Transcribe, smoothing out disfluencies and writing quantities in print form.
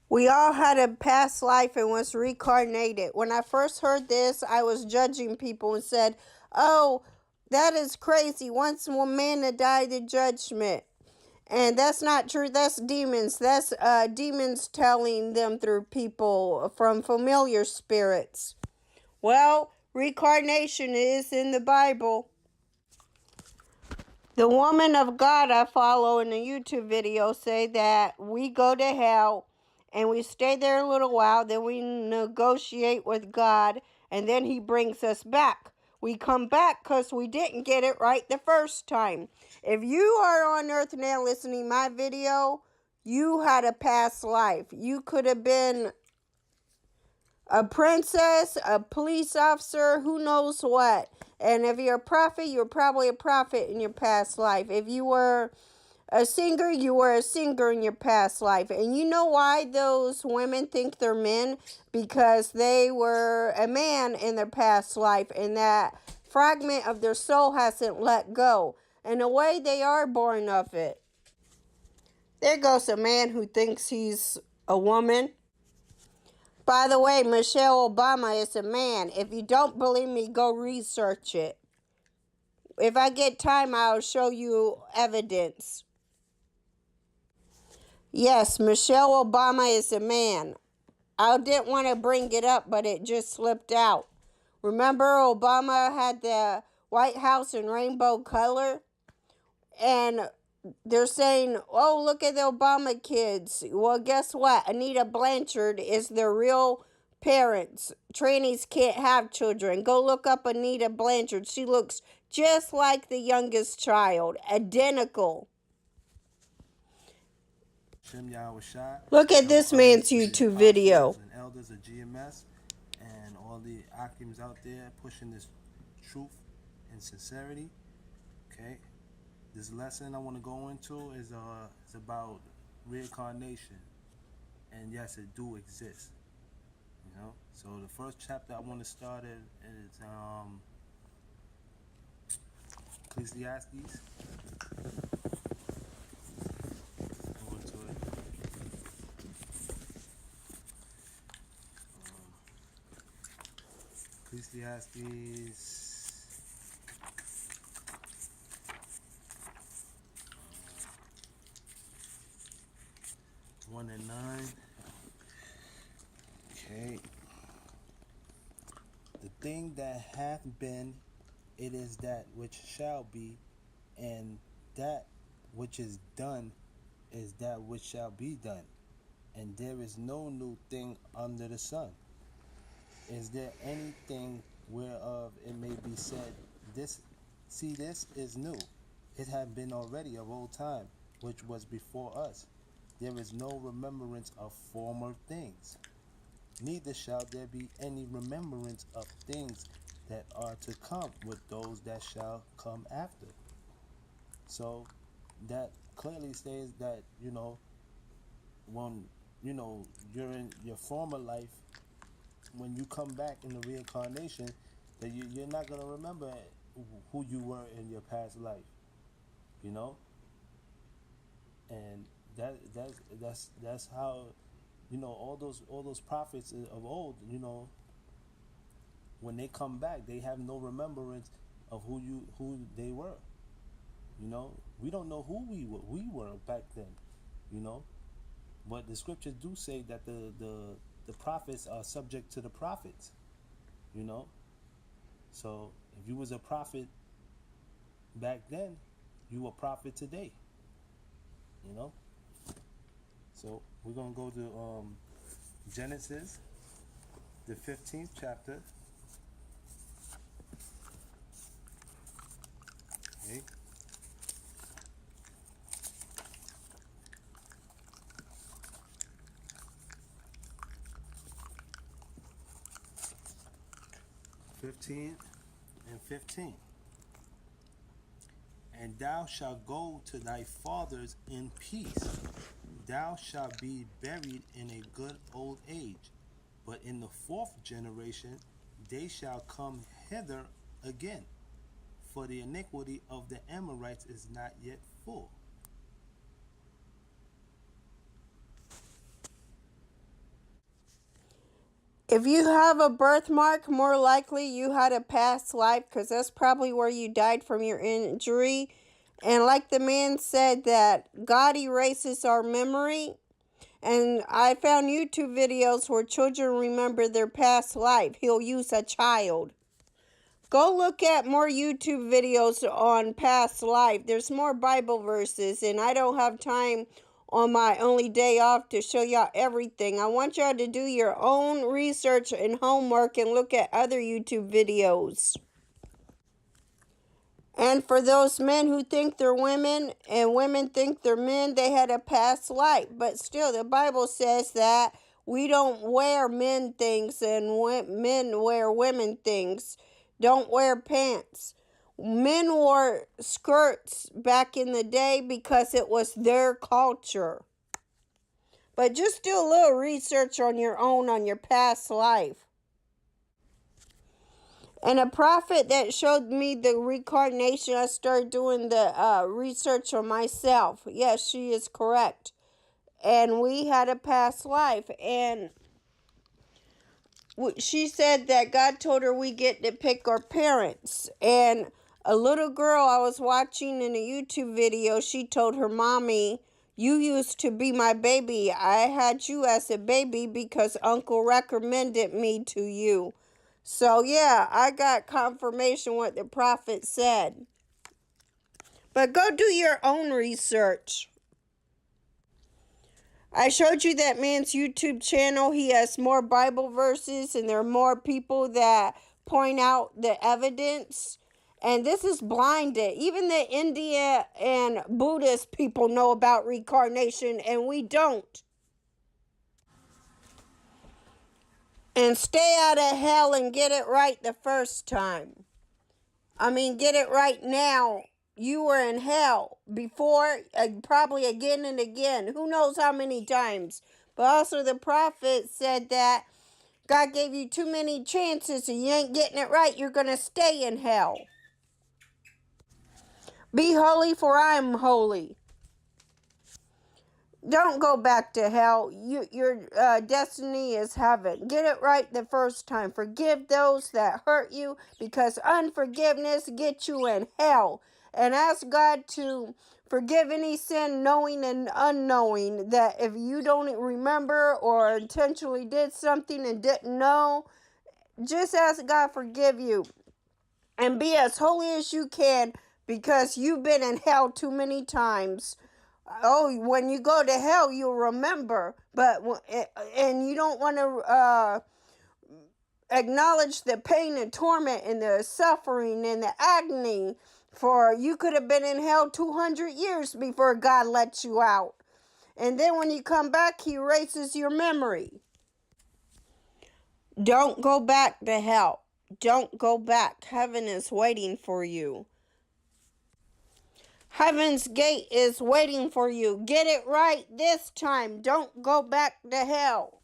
We all had a past life and was reincarnated. When I first heard this, I was judging people and said, "Oh, that is crazy. Once one man to die, the judgment." And that's not true. That's demons. That's demons telling them through people from familiar spirits. Well, reincarnation is in the Bible. The woman of God I follow in a YouTube video say that we go to hell and we stay there a little while, then we negotiate with God, and then he brings us back. We come back because we didn't get it right the first time. If you are on earth now listening to my video, you had a past life. You could have been a princess, a police officer, who knows what. And if you're a prophet, you're probably a prophet in your past life. If you were a singer, you were a singer in your past life. And you know why those women think they're men? Because they were a man in their past life, and that fragment of their soul hasn't let go. In a way, they are born of it. There goes a man who thinks he's a woman. By the way, Michelle Obama is a man. If you don't believe me, go research it. If I get time, I'll show you evidence. Yes, Michelle Obama is a man. I didn't want to bring it up, but it just slipped out. Remember, Obama had the White House in rainbow color? And they're saying, oh, look at the Obama kids. Well, guess what? Anita Blanchard is their real parents. Trannies can't have children. Go look up Anita Blanchard. She looks just like the youngest child. Identical. Look at this man's YouTube video. And elders of GMS and all the Akims out there pushing this truth and sincerity. Okay, this lesson I want to go into is about reincarnation, and yes, it do exist. You know, so the first chapter I want to start is Ecclesiastes. Go into it. Ecclesiastes 1 and 9. Okay. The thing that hath been, it is that which shall be, and that which is done is that which shall be done. And there is no new thing under the sun. Is there anything whereof it may be said, this is new? It had been already of old time, which was before us. There is no remembrance of former things, neither shall there be any remembrance of things that are to come with those that shall come after. So that clearly says that, when, you're in your former life, when you come back in the reincarnation, that you're not going to remember who you were in your past life, you know? And that's how, all those prophets of old, when they come back, they have no remembrance of who they were. We don't know who we were back then, but the scriptures do say that the prophets are subject to the prophets, so if you was a prophet back then, you a prophet today, so we're gonna go to Genesis, the 15th chapter. Okay. and 15. And thou shalt go to thy fathers in peace. Thou shalt be buried in a good old age. But in the fourth generation they shall come hither again, for the iniquity of the Amorites is not yet full. If you have a birthmark, more likely you had a past life, because that's probably where you died from your injury. And like the man said, that God erases our memory. And I found YouTube videos where children remember their past life. He'll use a child. Go look at more YouTube videos on past life. There's more Bible verses, and I don't have time on my only day off to show y'all everything. I want y'all to do your own research and homework and look at other YouTube videos. And for those men who think they're women and women think they're men, they had a past life. But still, the Bible says that we don't wear men things and men wear women things. Don't wear pants. Men wore skirts back in the day because it was their culture. But just do a little research on your own on your past life. And a prophet that showed me the reincarnation, I started doing the research on myself. Yes, she is correct. And we had a past life. And she said that God told her we get to pick our parents. And a little girl I was watching in a YouTube video, she told her mommy, "You used to be my baby. I had you as a baby because Uncle recommended me to you." So yeah, I got confirmation what the prophet said. But go do your own research. I showed you that man's YouTube channel. He has more Bible verses, and there are more people that point out the evidence. And this is blinded. Even the India and Buddhist people know about reincarnation, and we don't. And stay out of hell and get it right the first time. I mean, get it right now. You were in hell before, probably again and again. Who knows how many times. But also the prophet said that God gave you too many chances and you ain't getting it right. You're going to stay in hell. Be holy, for I am holy. Don't go back to hell. Your destiny is heaven. Get it right the first time. Forgive those that hurt you, because unforgiveness gets you in hell. And ask God to forgive any sin, knowing and unknowing, that if you don't remember or intentionally did something and didn't know, just ask God forgive you. And be as holy as you can, because you've been in hell too many times. Oh, when you go to hell, you'll remember. And you don't want to acknowledge the pain and torment and the suffering and the agony. For you could have been in hell 200 years before God lets you out. And then when you come back, he erases your memory. Don't go back to hell. Don't go back. Heaven is waiting for you. Heaven's gate is waiting for you. Get it right this time. Don't go back to hell.